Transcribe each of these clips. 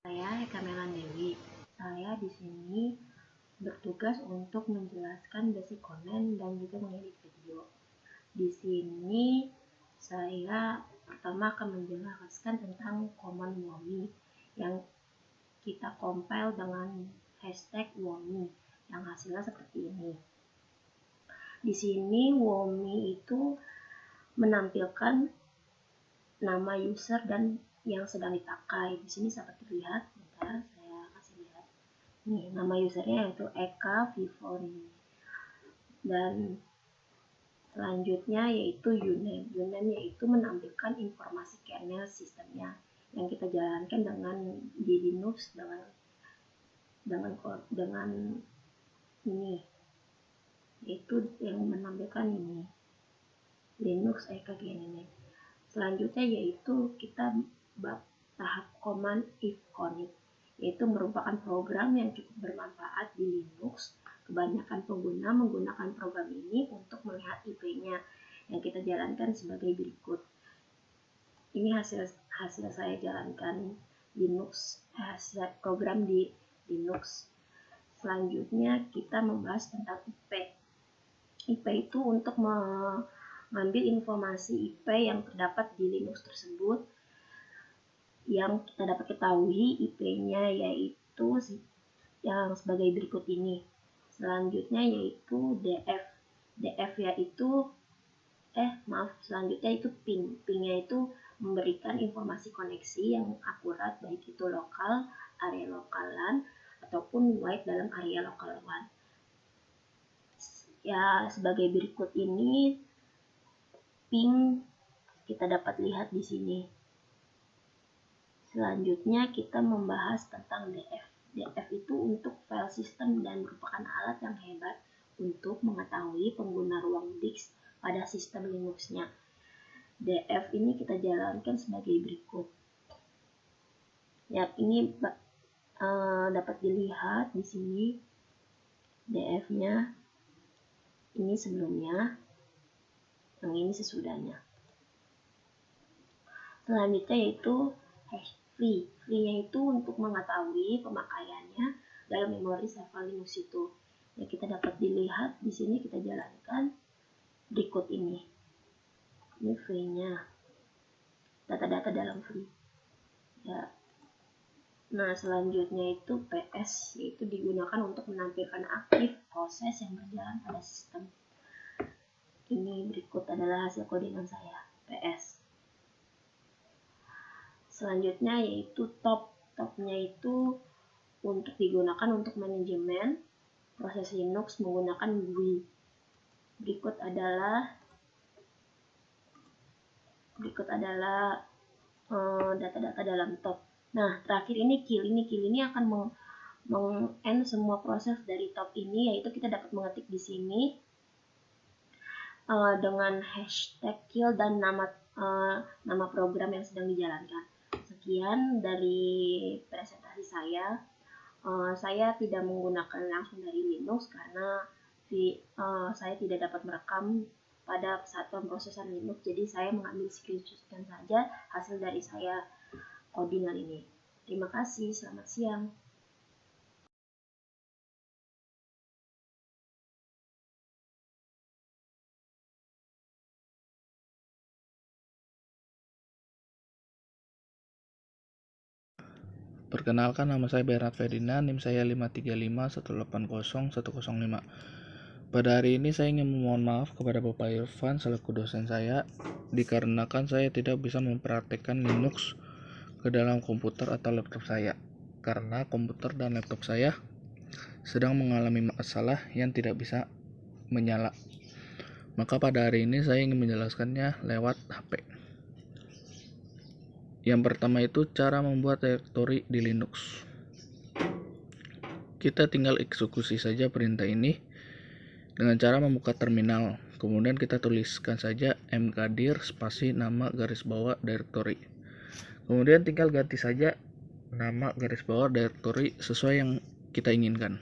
Saya Eka Melandewi. Saya di sini bertugas untuk menjelaskan basic comment dan juga mengedit video. Di sini saya pertama akan menjelaskan tentang common WOMI yang kita compile dengan hashtag WOMI yang hasilnya seperti ini. Di sini WOMI itu menampilkan nama user dan yang sedang dipakai. Di sini seperti terlihat, bentar saya kasih lihat. Nih, nama usernya yaitu Eka Vivori. Dan selanjutnya yaitu uname. Uname yaitu menampilkan informasi kernel sistemnya yang kita jalankan dengan di Linux dengan ini, yaitu yang menampilkan ini Linux Eka GNN. Selanjutnya yaitu kita tahap command if commit, yaitu merupakan program yang cukup bermanfaat di Linux. Kebanyakan pengguna menggunakan program ini untuk melihat IP-nya yang kita jalankan sebagai berikut. Ini hasil saya jalankan program di Linux. Selanjutnya kita membahas tentang IP. IP itu untuk mengambil informasi IP yang terdapat di Linux tersebut. Yang kita dapat ketahui IP-nya yaitu yang sebagai berikut ini. Selanjutnya yaitu DF. DF yaitu selanjutnya itu ping. Pingnya itu memberikan informasi koneksi yang akurat, baik itu lokal, area lokal LAN, ataupun wide dalam area lokal WAN. Ya, sebagai berikut ini ping kita dapat lihat di sini. Selanjutnya kita membahas tentang DF. DF itu untuk file system dan merupakan alat yang hebat untuk mengetahui pengguna ruang disk pada sistem Linux-nya. DF ini kita jalankan sebagai berikut. Ya, ini dapat dilihat di sini DF-nya. Ini sebelumnya, yang ini sesudahnya. Selanjutnya yaitu free. Free-nya itu untuk mengetahui pemakaiannya dalam memori server Linux itu. Ya, kita dapat dilihat di sini kita jalankan berikut ini. Ini free-nya. Data-data dalam free. Ya. Nah, selanjutnya itu PS, yaitu digunakan untuk menampilkan aktif proses yang berjalan pada sistem. Ini berikut adalah hasil codingan saya, PS. Selanjutnya yaitu top. Topnya itu untuk digunakan untuk manajemen proses Linux menggunakan GUI. Berikut adalah data-data dalam top. Nah, terakhir ini kill. Kill ini akan meng-end semua proses dari top ini, yaitu kita dapat mengetik di sini dengan hashtag kill dan nama program yang sedang dijalankan. Sekian dari presentasi saya. Saya tidak menggunakan langsung dari Linux karena saya tidak dapat merekam pada saat pemrosesan Linux, jadi saya mengambil screenshotkan saja hasil dari saya codingan ini. Terima kasih, selamat siang. Perkenalkan, nama saya Bernard Ferdinand, NIM saya 535180105. Pada hari ini saya ingin memohon maaf kepada Bapak Irfan selaku dosen saya, dikarenakan saya tidak bisa mempraktekkan Linux ke dalam komputer atau laptop saya, karena komputer dan laptop saya sedang mengalami masalah yang tidak bisa menyala. Maka pada hari ini saya ingin menjelaskannya lewat HP. Yang pertama itu cara membuat direktori di Linux. Kita tinggal eksekusi saja perintah ini dengan cara membuka terminal. Kemudian kita tuliskan saja mkdir spasi nama garis bawah directory. Kemudian tinggal ganti saja nama garis bawah directory sesuai yang kita inginkan.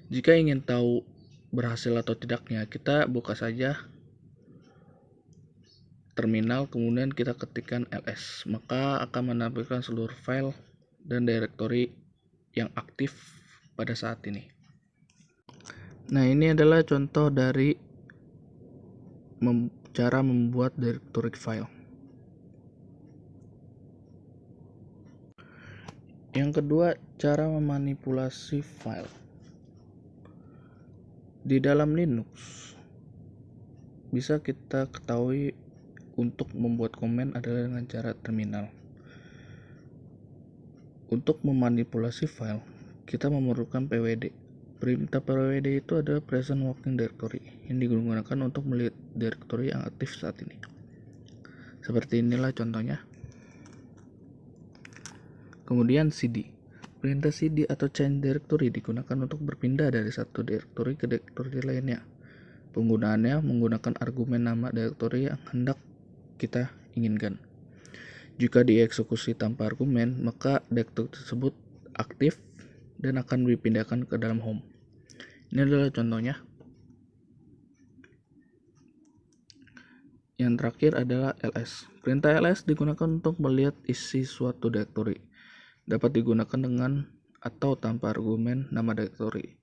Jika ingin tahu berhasil atau tidaknya, kita buka saja terminal, kemudian kita ketikkan ls, maka akan menampilkan seluruh file dan direktori yang aktif pada saat ini. Nah, ini adalah contoh dari cara membuat directory file. Yang kedua, cara memanipulasi file. Di dalam Linux bisa kita ketahui untuk membuat komen adalah dengan cara terminal. Untuk memanipulasi file, kita memerlukan pwd. Perintah pwd itu adalah present working directory yang digunakan untuk melihat directory yang aktif saat ini. Seperti inilah contohnya. Kemudian cd. Perintah cd atau change directory digunakan untuk berpindah dari satu directory ke directory lainnya. Penggunaannya menggunakan argumen nama directory yang hendak kita inginkan. Jika dieksekusi tanpa argumen, maka directory tersebut aktif dan akan dipindahkan ke dalam home. Ini adalah contohnya. Yang terakhir adalah ls. Perintah ls digunakan untuk melihat isi suatu directory. Dapat digunakan dengan atau tanpa argumen nama directory.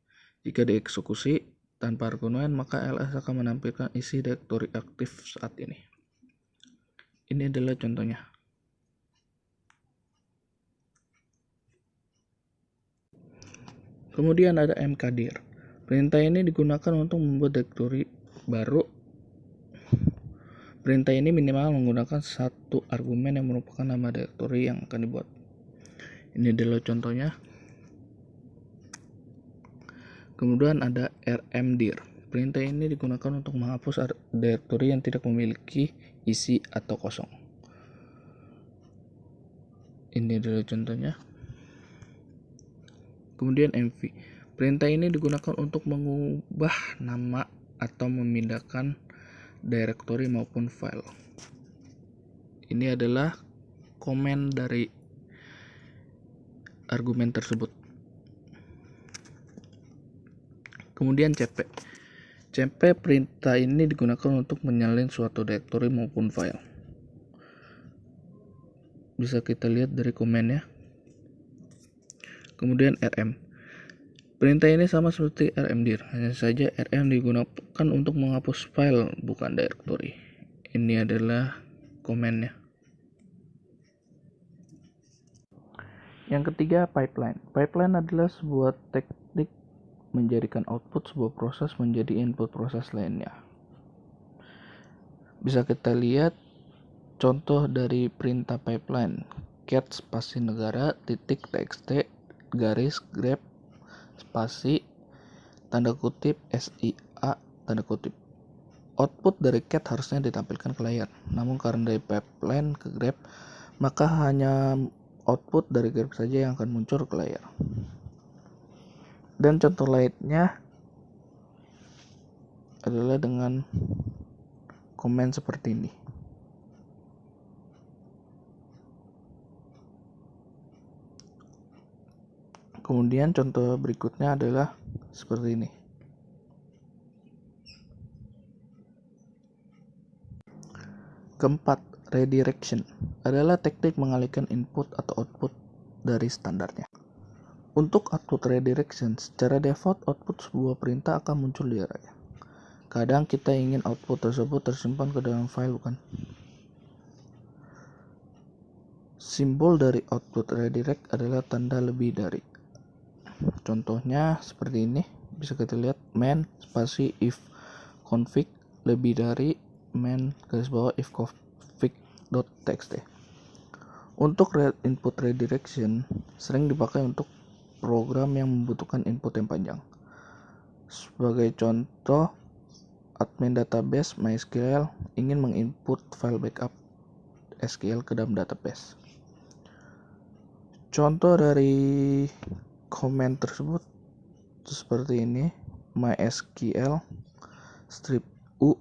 Jika dieksekusi tanpa argumen, maka ls akan menampilkan isi directory aktif saat ini. Ini adalah contohnya. Kemudian ada mkdir. Perintah ini digunakan untuk membuat directory baru. Perintah ini minimal menggunakan satu argumen yang merupakan nama directory yang akan dibuat. Ini adalah contohnya. Kemudian ada rmdir. Perintah ini digunakan untuk menghapus directory yang tidak memiliki isi atau kosong. Ini adalah contohnya. Kemudian mv. Perintah ini digunakan untuk mengubah nama atau memindahkan directory maupun file. Ini adalah komen dari argumen tersebut. Kemudian cp. Cp perintah ini digunakan untuk menyalin suatu directory maupun file. Bisa kita lihat dari komennya. Kemudian rm. Perintah ini sama seperti rmdir, hanya saja rm digunakan untuk menghapus file bukan directory. Ini adalah komennya. Yang ketiga, pipeline. Pipeline adalah sebuah teknik menjadikan output sebuah proses menjadi input proses lainnya. Bisa kita lihat contoh dari perintah pipeline. Cat spasi negara titik txt garis grep spasi tanda kutip SIA tanda kutip. Output dari cat harusnya ditampilkan ke layar. Namun karena dari pipeline ke grep, maka hanya output dari grep saja yang akan muncul ke layar. Dan contoh lainnya adalah dengan komen seperti ini. Kemudian contoh berikutnya adalah seperti ini. Keempat, redirection adalah teknik mengalihkan input atau output dari standarnya. Untuk output redirection, secara default output sebuah perintah akan muncul di array. Kadang kita ingin output tersebut tersimpan ke dalam file, bukan? Simbol dari output redirect adalah tanda lebih dari. Contohnya seperti ini, bisa kita lihat main spasi if config lebih dari main garis bawah if config.txt. Untuk input redirection sering dipakai untuk program yang membutuhkan input yang panjang. Sebagai contoh, admin database MySQL ingin menginput file backup SQL ke dalam database. Contoh dari komen tersebut seperti ini, MySQL strip u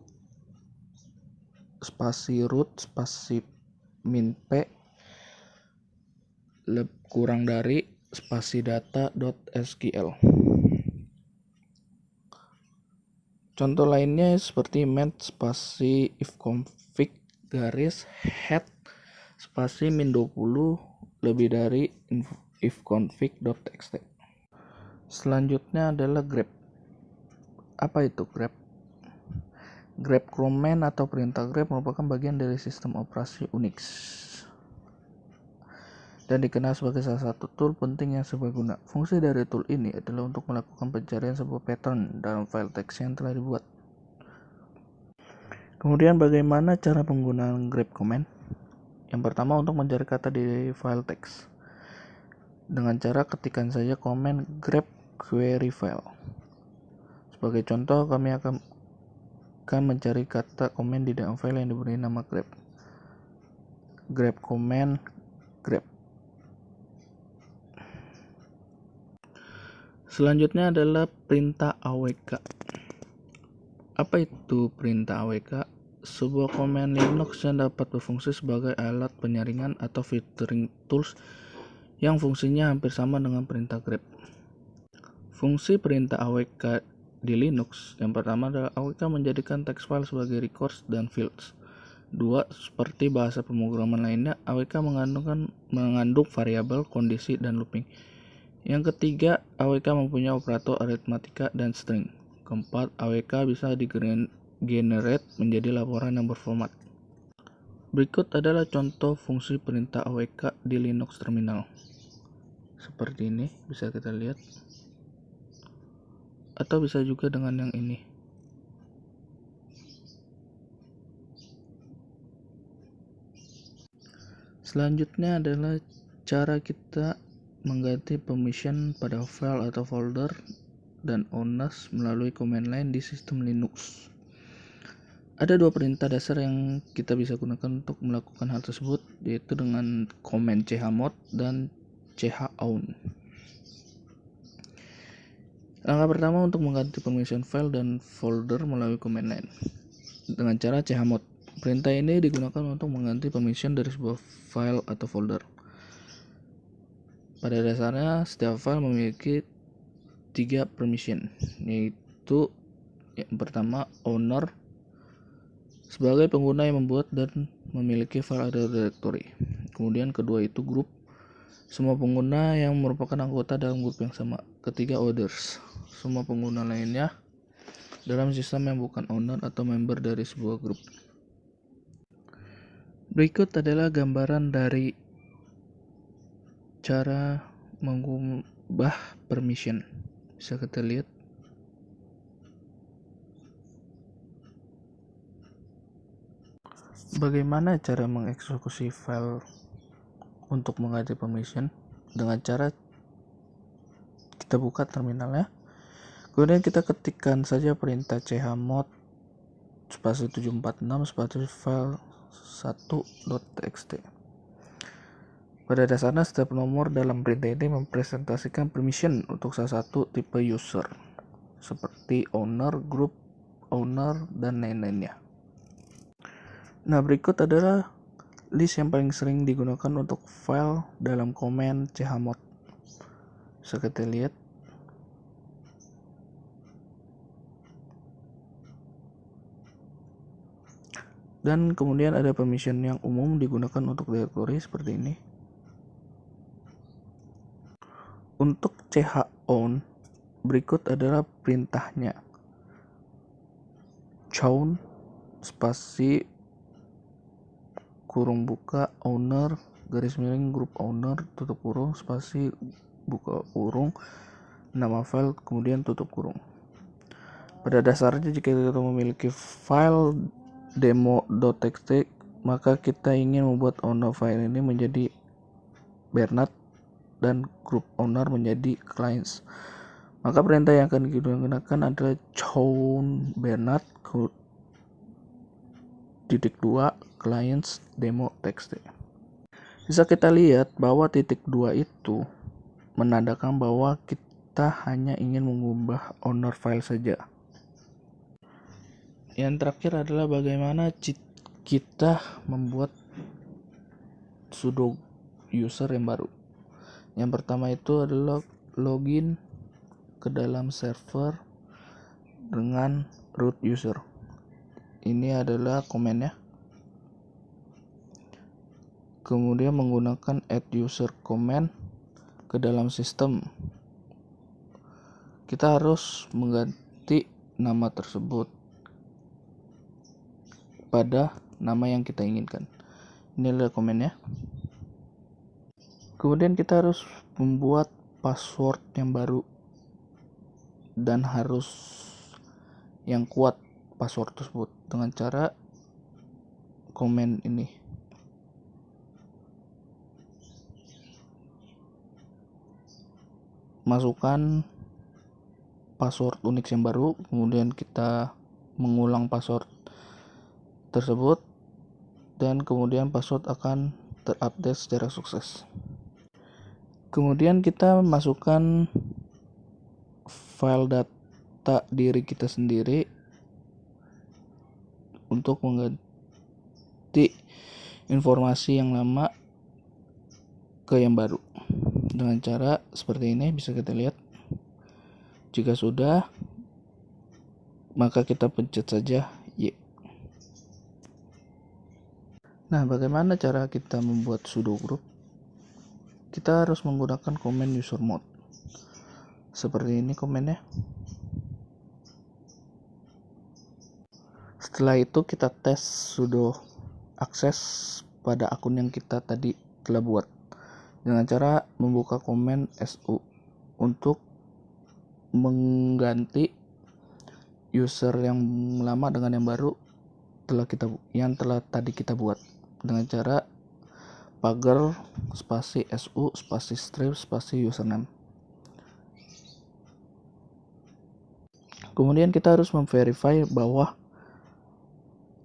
spasi root spasi min p kurang dari spasi data.sql. Contoh lainnya seperti mat spasi if config garis head spasi min 20 lebih dari ifconfig.txt. Selanjutnya adalah grep. Apa itu grep? Grep command atau perintah grep merupakan bagian dari sistem operasi Unix dan dikenal sebagai salah satu tool penting yang serbaguna. Fungsi dari tool ini adalah untuk melakukan pencarian sebuah pattern dalam file teks yang telah dibuat. Kemudian bagaimana cara penggunaan grep command? Yang pertama, untuk mencari kata di file teks dengan cara ketikkan saja komen grep query file. Sebagai contoh, kami akan mencari kata komen di dalam file yang diberi nama grep. Grep command grep. Selanjutnya adalah perintah awk. Apa itu perintah awk? Sebuah komen Linux yang dapat berfungsi sebagai alat penyaringan atau filtering tools yang fungsinya hampir sama dengan perintah grep. Fungsi perintah awk di Linux yang pertama adalah awk menjadikan text file sebagai records dan fields. Dua, seperti bahasa pemrograman lainnya, awk mengandung variabel, kondisi, dan looping. Yang ketiga, awk mempunyai operator aritmatika dan string. Keempat, awk bisa di-generate menjadi laporan yang berformat. Berikut adalah contoh fungsi perintah awk di Linux terminal. Seperti ini, bisa kita lihat. Atau bisa juga dengan yang ini. Selanjutnya adalah cara kita mengganti permission pada file atau folder dan owners melalui command line di sistem Linux. Ada dua perintah dasar yang kita bisa gunakan untuk melakukan hal tersebut, yaitu dengan command chmod dan chown. Langkah pertama untuk mengganti permission file dan folder melalui command line dengan cara chmod. Perintah ini digunakan untuk mengganti permission dari sebuah file atau folder. Pada dasarnya, setiap file memiliki 3 permission, yaitu yang pertama owner sebagai pengguna yang membuat dan memiliki file atau directory. Kemudian kedua itu group, semua pengguna yang merupakan anggota dalam grup yang sama. Ketiga others, semua pengguna lainnya dalam sistem yang bukan owner atau member dari sebuah grup. Berikut adalah gambaran dari cara mengubah permission. Bisa kita lihat. Bagaimana cara mengeksekusi file untuk mengganti permission? Dengan cara kita buka terminalnya. Kemudian kita ketikkan saja perintah chmod spasi 746 spasi file 1.txt. Pada dasarnya setiap nomor dalam perintah ini mempresentasikan permission untuk salah satu tipe user seperti owner, group, owner, dan lain-lainnya. Nah, berikut adalah list yang paling sering digunakan untuk file dalam command chmod. Bisa kita lihat. Dan kemudian ada permission yang umum digunakan untuk directory seperti ini. Untuk chown, berikut adalah perintahnya. Chown spasi kurung buka owner garis miring grup owner tutup kurung spasi buka kurung nama file kemudian tutup kurung. Pada dasarnya jika kita memiliki file demo.txt, maka kita ingin membuat owner file ini menjadi Bernard dan grup owner menjadi clients. Maka perintah yang akan digunakan adalah chown Bernard titik 2 clients demo.txt. Bisa kita lihat bahwa titik 2 itu menandakan bahwa kita hanya ingin mengubah owner file saja. Yang terakhir adalah bagaimana kita membuat sudo user yang baru. Yang pertama itu adalah login ke dalam server dengan root user. Ini adalah komennya. Kemudian menggunakan add user command ke dalam sistem, kita harus mengganti nama tersebut pada nama yang kita inginkan. Ini adalah komennya. Kemudian kita harus membuat password yang baru dan harus yang kuat password tersebut dengan cara komen ini. Masukkan password Unix yang baru, kemudian kita mengulang password tersebut dan kemudian password akan terupdate secara sukses. Kemudian kita masukkan file data diri kita sendiri untuk mengganti informasi yang lama ke yang baru. Dengan cara seperti ini bisa kita lihat. Jika sudah, maka kita pencet saja Y. Nah, bagaimana cara kita membuat sudo group? Kita harus menggunakan komen user mode. Seperti ini komennya. Setelah itu kita tes sudo akses pada akun yang kita tadi telah buat dengan cara membuka komen su untuk mengganti user yang lama dengan yang baru telah tadi kita buat dengan cara pagar spasi su spasi strip spasi username. Kemudian kita harus memverify bahwa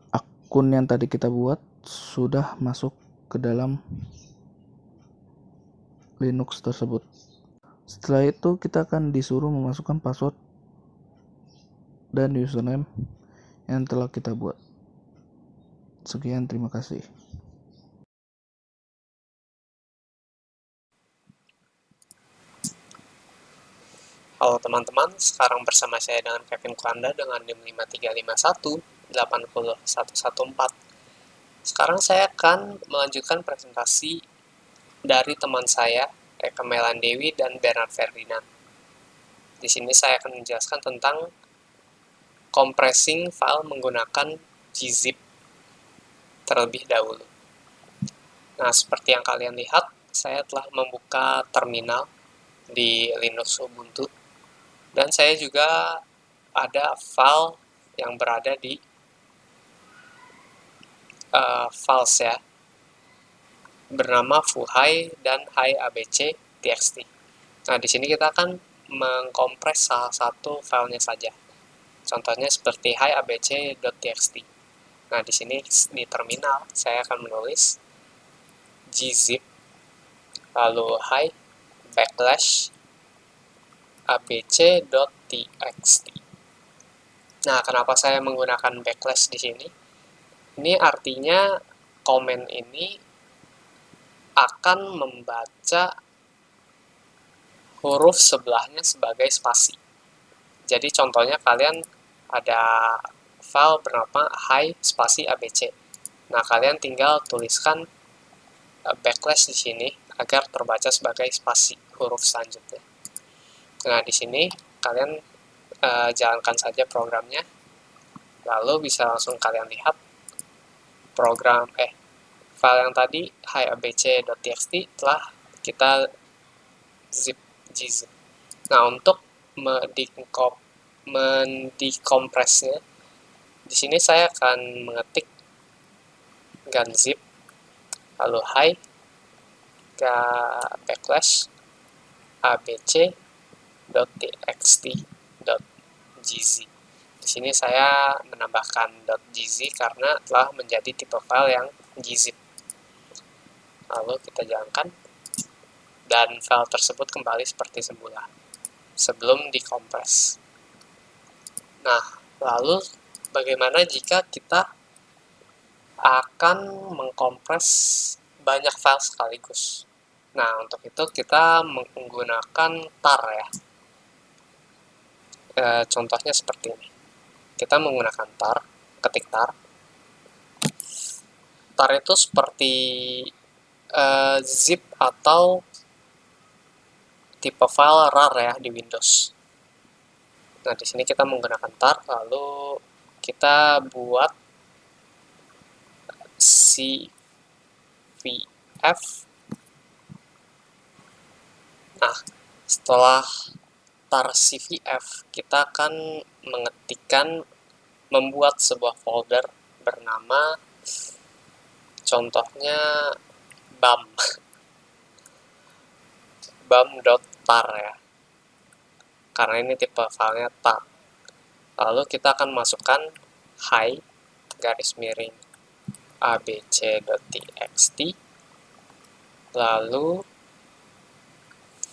akun yang tadi kita buat sudah masuk ke dalam Linux tersebut. Setelah itu kita akan disuruh memasukkan password dan username yang telah kita buat. Sekian, terima kasih. Halo teman-teman, sekarang bersama saya dengan Kevin Kwanda dengan NIM 5351-80114. Sekarang saya akan melanjutkan presentasi dari teman saya, Eka Melandewi dan Bernard Ferdinand. Di sini saya akan menjelaskan tentang compressing file menggunakan gzip terlebih dahulu. Nah, seperti yang kalian lihat, saya telah membuka terminal di Linux Ubuntu. Dan saya juga ada file yang berada di files ya, bernama fuhai dan hiabc.txt. Nah, di sini kita akan mengkompres salah satu filenya saja. Contohnya seperti hiabc.txt. Nah, di sini di terminal saya akan menulis gzip lalu abc.txt. Nah, kenapa saya menggunakan backslash di sini? Ini artinya komen ini akan membaca huruf sebelahnya sebagai spasi. Jadi contohnya kalian ada file bernama hi spasi abc. Nah, kalian tinggal tuliskan backslash di sini agar terbaca sebagai spasi huruf selanjutnya. Nah, di sini kalian jalankan saja programnya. Lalu bisa langsung kalian lihat file yang tadi hiabc.txt telah kita gzip. Nah, untuk mendekompresnya, di sini saya akan mengetik gunzip lalu backslash abc.txt.gz. Di sini saya menambahkan .gz karena telah menjadi tipe file yang gzip. Lalu kita jalankan dan file tersebut kembali seperti semula sebelum dikompres. Nah, lalu bagaimana jika kita akan mengkompres banyak file sekaligus? Nah, untuk itu kita menggunakan tar ya. Contohnya seperti ini. Kita menggunakan tar, ketik tar. Tar itu seperti zip atau tipe file rar ya di Windows. Nah, di sini kita menggunakan tar, lalu kita buat cvf. Nah, setelah tar cvf, kita akan membuat sebuah folder bernama, contohnya bam.tar ya, karena ini tipe filenya tar. Lalu kita akan masukkan hi garis miring abc.txt, lalu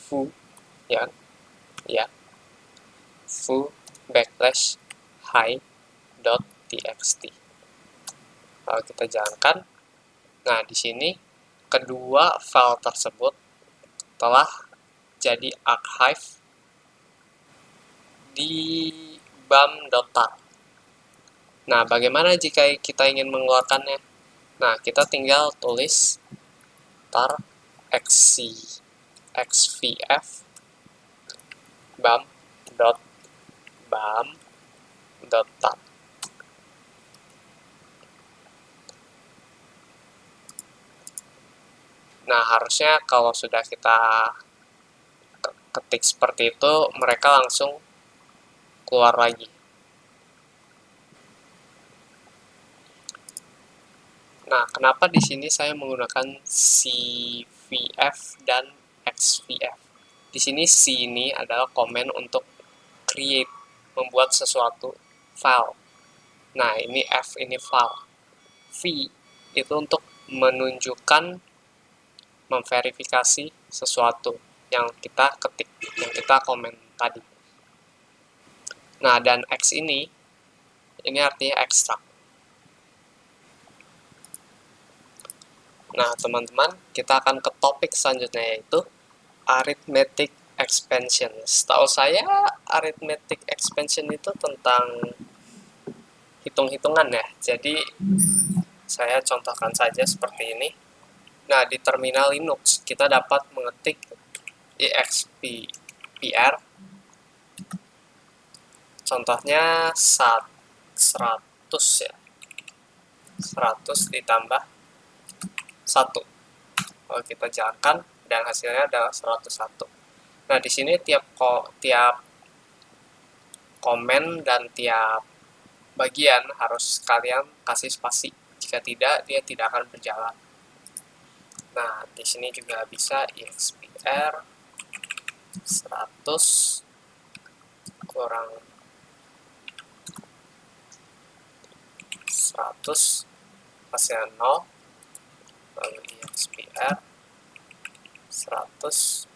foo foo backslash hi.txt. Lalu kita jalankan. Nah, di sini kedua file tersebut telah jadi archive di bam.tar. Nah, bagaimana jika kita ingin mengeluarkannya? Nah, kita tinggal tulis tar xvf bam.tar. Nah, harusnya kalau sudah kita ketik seperti itu, mereka langsung keluar lagi. Nah, kenapa di sini saya menggunakan cvf dan xvf? Di sini C ini adalah komen untuk create, membuat sesuatu file. Nah, ini F ini file. V itu untuk menunjukkan, memverifikasi sesuatu yang kita ketik, yang kita komen tadi. Nah, dan X ini artinya extract. Nah, teman-teman, kita akan ke topik selanjutnya, yaitu arithmetic expansion. Setahu saya, arithmetic expansion itu tentang hitung-hitungan ya. Jadi, saya contohkan saja seperti ini. Nah, di terminal Linux, kita dapat mengetik expr. Contohnya 100 ya. 100 ditambah 1. Kalau kita jalankan, dan hasilnya adalah 101. Nah, di sini tiap komen dan tiap bagian harus kalian kasih spasi. Jika tidak, dia tidak akan berjalan. Nah, di sini juga bisa expr 100 kurang 100 hasilnya 0, lalu expr 100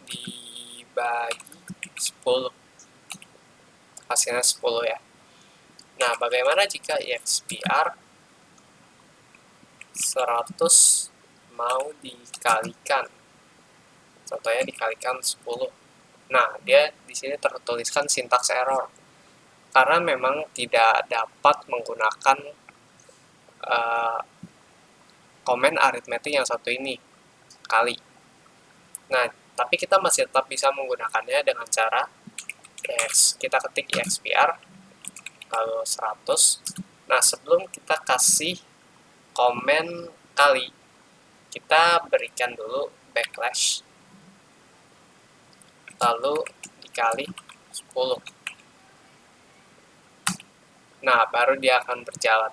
dibagi 10, hasilnya 10 ya. Nah, bagaimana jika expr 100 mau dikalikan? Contohnya dikalikan 10. Nah, dia di sini tertuliskan syntax error, karena memang tidak dapat menggunakan komen aritmetik yang satu ini kali. Nah, tapi kita masih tetap bisa menggunakannya dengan cara kita ketik expr lalu 100. Nah, sebelum kita kasih komen kali, kita berikan dulu backslash lalu dikali 10. Nah, baru dia akan berjalan.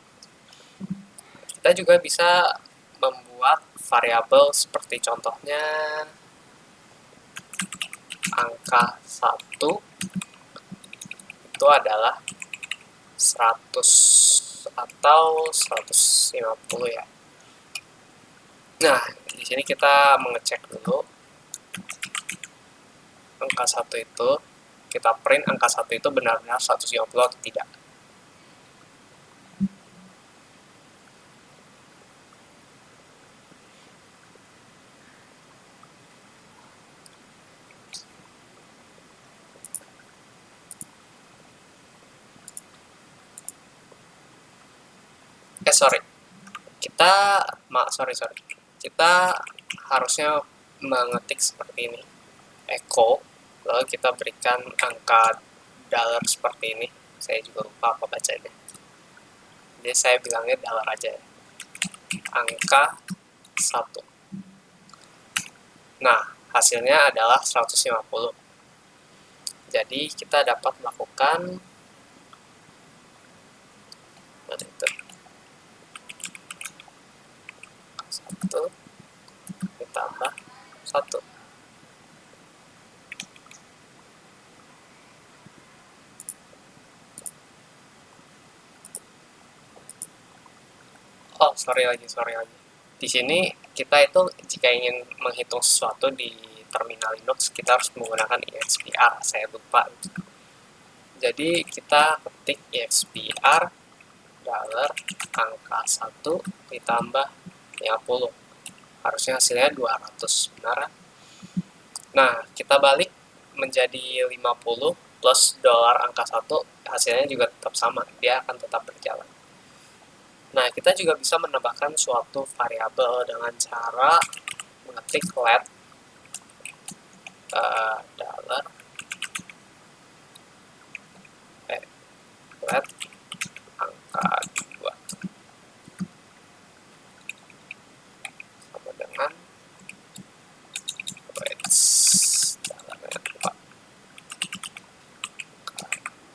Kita juga bisa membuat variabel seperti contohnya angka 1 itu adalah 100 atau 150 ya. Nah, di sini kita mengecek dulu angka 1 itu, kita print angka 1 itu benar-benar 150 atau tidak. Kita harusnya mengetik seperti ini. echo, lalu kita berikan angka dollar seperti ini. Saya juga lupa apa bacanya. Jadi saya bilangnya dollar aja ya. Angka 1. Nah, hasilnya adalah 150. Jadi kita dapat melakukan 1 ditambah 1. Oh, sorry lagi. Di sini kita itu jika ingin menghitung sesuatu di terminal Linux, kita harus menggunakan EXPR. Saya lupa. Jadi kita ketik EXPR dollar angka 1 ditambah 50. Harusnya hasilnya 200, benar? Nah, kita balik menjadi 50 plus dolar angka 1, hasilnya juga tetap sama. Dia akan tetap berjalan. Nah, kita juga bisa menambahkan suatu variabel dengan cara mengetik let dollar let angka 2 sama dengan dollar angka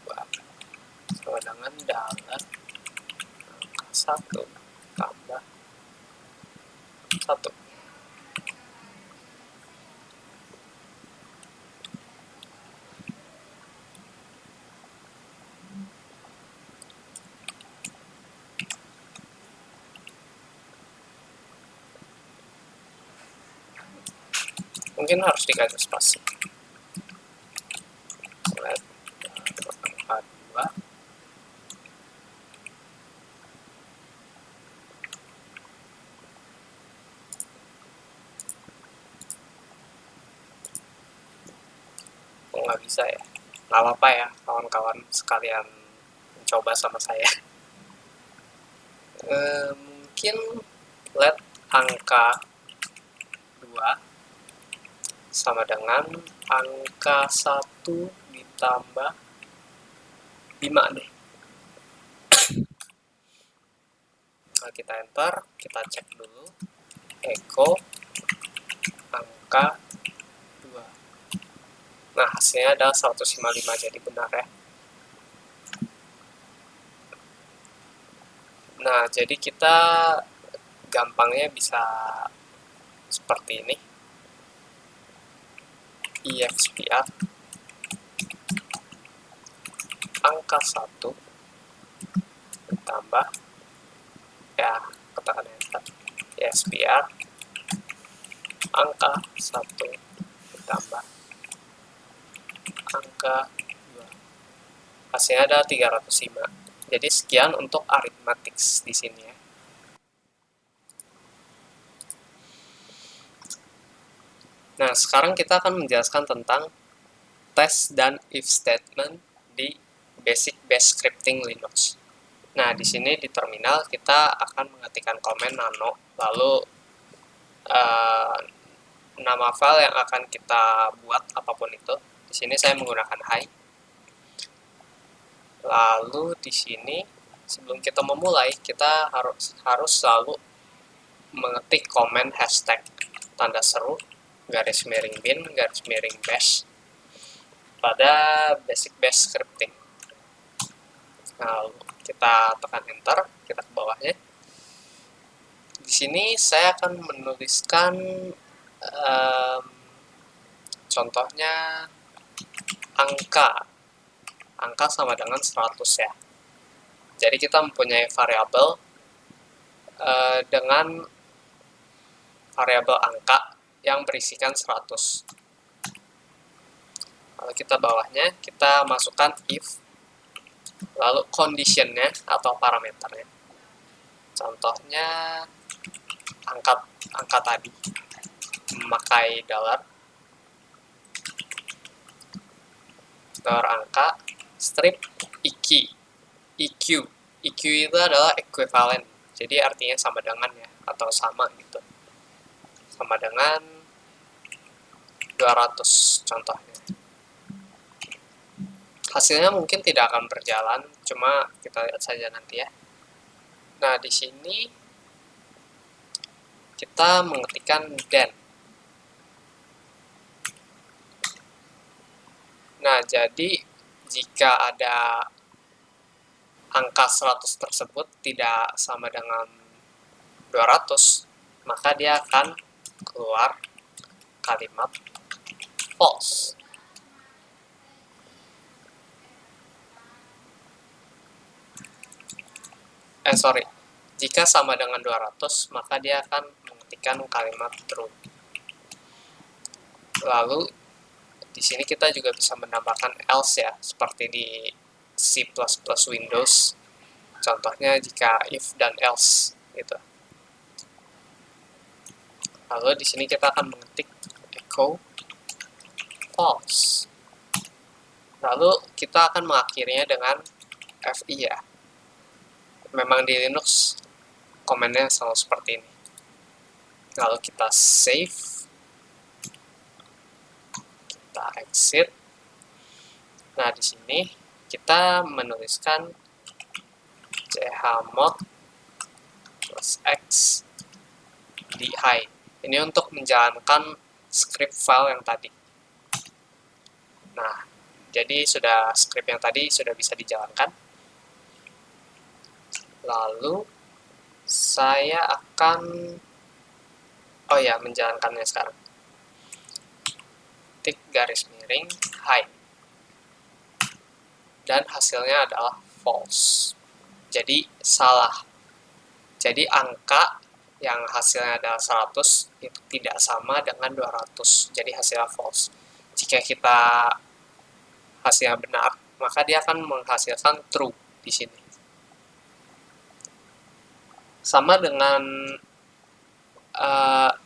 2 sama dengan dollar 1 tambah 1. Mungkin harus diganti spasi. Let angka 2 nggak bisa ya, nggak apa-apa ya kawan-kawan sekalian mencoba sama saya. Mungkin let angka 2 sama dengan angka 1 ditambah 5 deh. Nah, kita enter, kita cek dulu echo angka 2. Nah, hasilnya adalah 155, jadi benar ya. Nah, jadi kita gampangnya bisa seperti ini. EXPR angka 1 ditambah, ya katakan enter, EXPR angka 1 ditambah angka 2. Hasilnya ada 305. Jadi sekian untuk arithmetics di sini ya. Nah, sekarang kita akan menjelaskan tentang test dan if statement di basic bash scripting Linux. Nah, di sini di terminal kita akan mengetikkan komen nano, lalu nama file yang akan kita buat apapun itu. Di sini saya menggunakan hi. Lalu di sini sebelum kita memulai, kita harus selalu mengetik komen hashtag tanda seru garis miring bin garis miring bash pada basic bash scripting. Lalu kita tekan enter, kita ke bawahnya. Di sini saya akan menuliskan contohnya angka sama dengan 100 ya. Jadi kita mempunyai variabel dengan variabel angka yang berisikan 100. Lalu kita bawahnya, kita masukkan if, lalu conditionnya atau parameternya. Contohnya angka tadi memakai dollar angka strip EQ itu adalah equivalent, jadi artinya sama dengan ya, atau sama gitu, sama dengan 200 contohnya. Hasilnya mungkin tidak akan berjalan, cuma kita lihat saja nanti ya. Nah, di sini kita mengetikkan then. Nah, jadi jika ada angka 100 tersebut tidak sama dengan 200, maka dia akan keluar kalimat false. Jika sama dengan 200, maka dia akan mengetikkan kalimat true. Lalu di sini kita juga bisa menambahkan else ya, seperti di C++ Windows. Contohnya jika if dan else gitu. Lalu di sini kita akan mengetik echo false. Lalu kita akan mengakhirinya dengan FI ya. Memang di Linux komennya selalu seperti ini. Lalu kita save, kita exit. Nah, di sini kita menuliskan chmod +x di high. Ini untuk menjalankan script file yang tadi. Nah, jadi script yang tadi sudah bisa dijalankan. Lalu saya akan menjalankannya sekarang. Tik garis miring high. Dan hasilnya adalah false. Jadi salah. Jadi angka yang hasilnya adalah 100 itu tidak sama dengan 200. Jadi hasilnya false. Jika kita hasilnya benar, maka dia akan menghasilkan true di sini. Sama dengan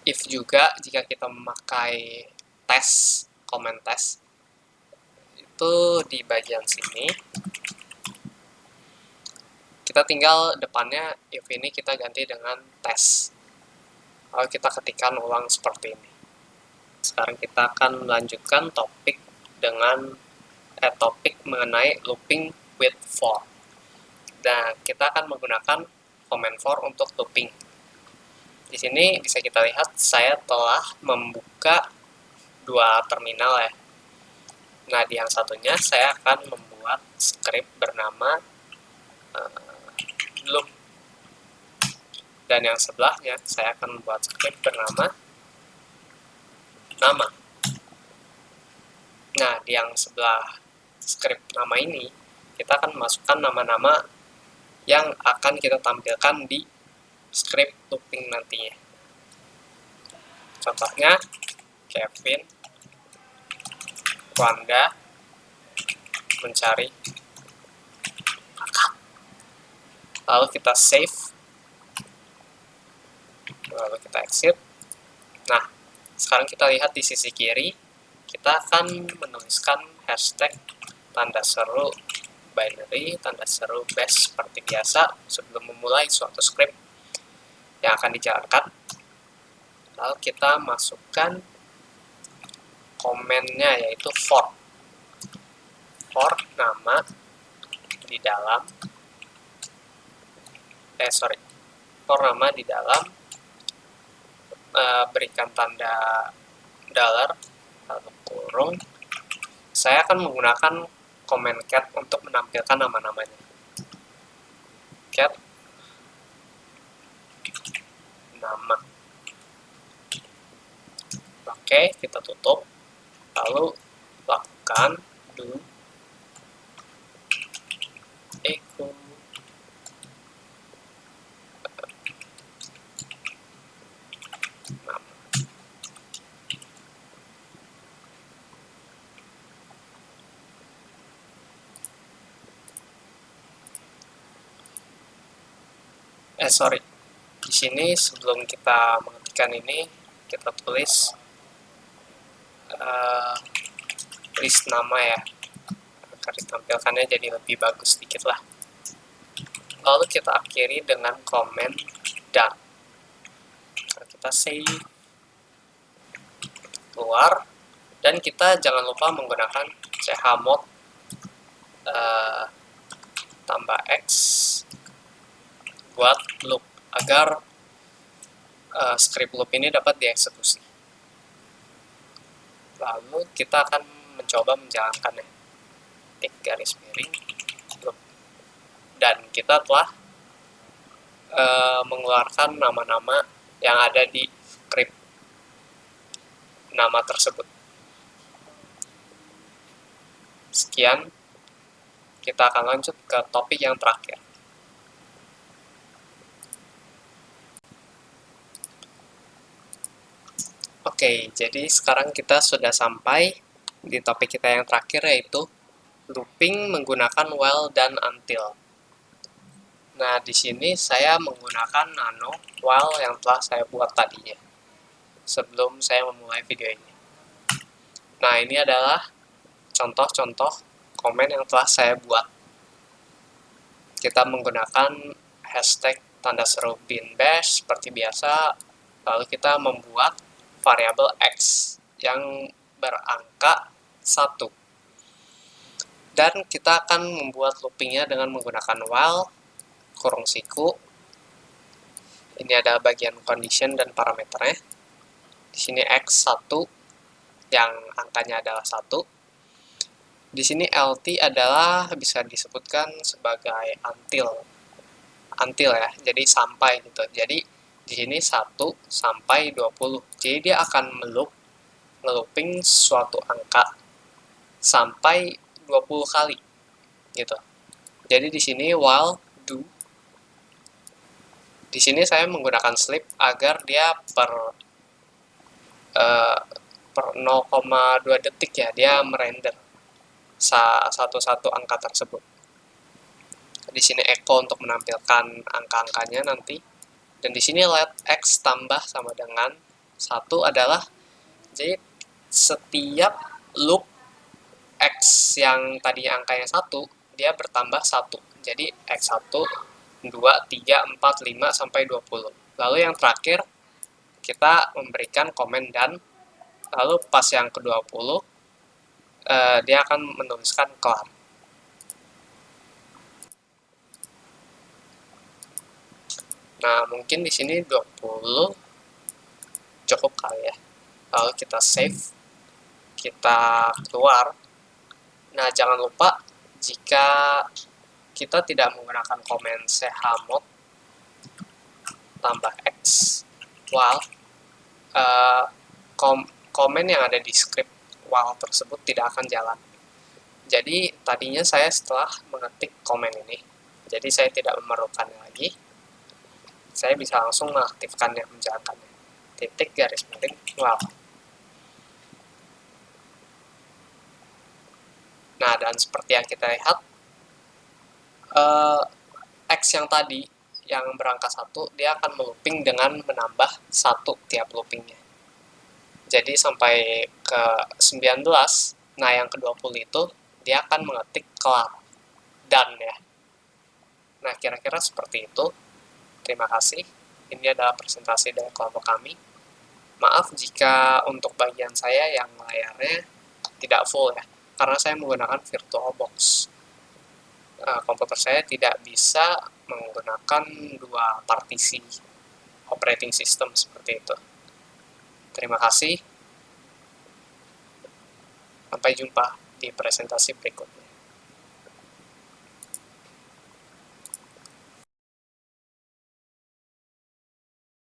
if juga, jika kita memakai tes, comment test, itu di bagian sini, kita tinggal depannya if ini kita ganti dengan tes. Lalu kita ketikkan ulang seperti ini. Sekarang kita akan melanjutkan topik mengenai looping with for. Dan kita akan menggunakan comment for untuk looping. Di sini bisa kita lihat saya telah membuka dua terminal ya. Nah, di yang satunya saya akan membuat script bernama loop. Dan yang sebelahnya saya akan membuat script bernama nama. Nah, di yang sebelah script nama ini kita akan masukkan nama-nama yang akan kita tampilkan di script looping nantinya. Contohnya Kevin, Wanda, mencari kakak. Lalu kita save. Lalu kita exit. Nah, sekarang kita lihat di sisi kiri, kita akan menuliskan hashtag tanda seru binary, tanda seru bash seperti biasa sebelum memulai suatu script yang akan dijalankan. Lalu kita masukkan komennya, yaitu for nama di dalam for nama di dalam berikan tanda dollar lalu kurung. Saya akan menggunakan comment cat untuk menampilkan nama-namanya. Cat nama. Oke, kita tutup. Lalu lakukan do echo nama. Di sini sebelum kita mengetikkan ini, kita tulis list nama ya, agar ditampilkannya jadi lebih bagus sedikit lah. Lalu kita akhiri dengan komen done. Kita save, keluar. Dan kita jangan lupa menggunakan chmod tambah X buat loop agar script loop ini dapat dieksekusi. Lalu kita akan mencoba menjalankannya. Tik garis miring loop. Dan kita telah mengeluarkan nama-nama yang ada di script nama tersebut. Sekian, kita akan lanjut ke topik yang terakhir. Oke, jadi sekarang kita sudah sampai di topik kita yang terakhir, yaitu looping menggunakan while dan until. Nah, di sini saya menggunakan nano while yang telah saya buat tadinya sebelum saya memulai video ini. Nah, ini adalah contoh-contoh komen yang telah saya buat. Kita menggunakan hashtag tanda seru bin bash seperti biasa, lalu kita membuat variabel X yang berangka 1. Dan kita akan membuat loopingnya dengan menggunakan while, kurung siku. Ini ada bagian condition dan parameternya. Di sini X1 yang angkanya adalah 1. Di sini LT adalah bisa disebutkan sebagai until ya, jadi sampai gitu. Jadi di sini 1 sampai 20. Jadi dia akan ngelooping suatu angka sampai 20 kali gitu. Jadi di sini while do. Di sini saya menggunakan sleep agar dia per 0,2 detik ya, dia merender satu angka tersebut. Di sini echo untuk menampilkan angka-angkanya nanti. Dan di sini let X tambah sama dengan 1 adalah, jadi setiap loop X yang tadinya angkanya 1, dia bertambah 1. Jadi X1, 2, 3, 4, 5, sampai 20. Lalu yang terakhir, kita memberikan komen dan, lalu pas yang ke-20, dia akan menuliskan kelar. Nah, mungkin di sini 20 cukup kali ya. Lalu kita save, kita keluar. Nah, jangan lupa jika kita tidak menggunakan komen chmod tambah X while, komen yang ada di script while tersebut tidak akan jalan. Jadi tadinya saya setelah mengetik komen ini, jadi saya tidak memerlukannya lagi, saya bisa langsung mengaktifkannya, menjalankannya. Titik garis miring while. Nah, dan seperti yang kita lihat, X yang tadi yang berangka 1, dia akan melooping dengan menambah 1 tiap loopingnya. Jadi sampai ke 19, nah yang ke-20 itu dia akan mengetik kelar, done ya. Nah, kira-kira seperti itu. Terima kasih. Ini adalah presentasi dari kelompok kami. Maaf jika untuk bagian saya yang layarnya tidak full ya, karena saya menggunakan VirtualBox. Komputer saya tidak bisa menggunakan 2 partisi operating system seperti itu. Terima kasih. Sampai jumpa di presentasi berikutnya.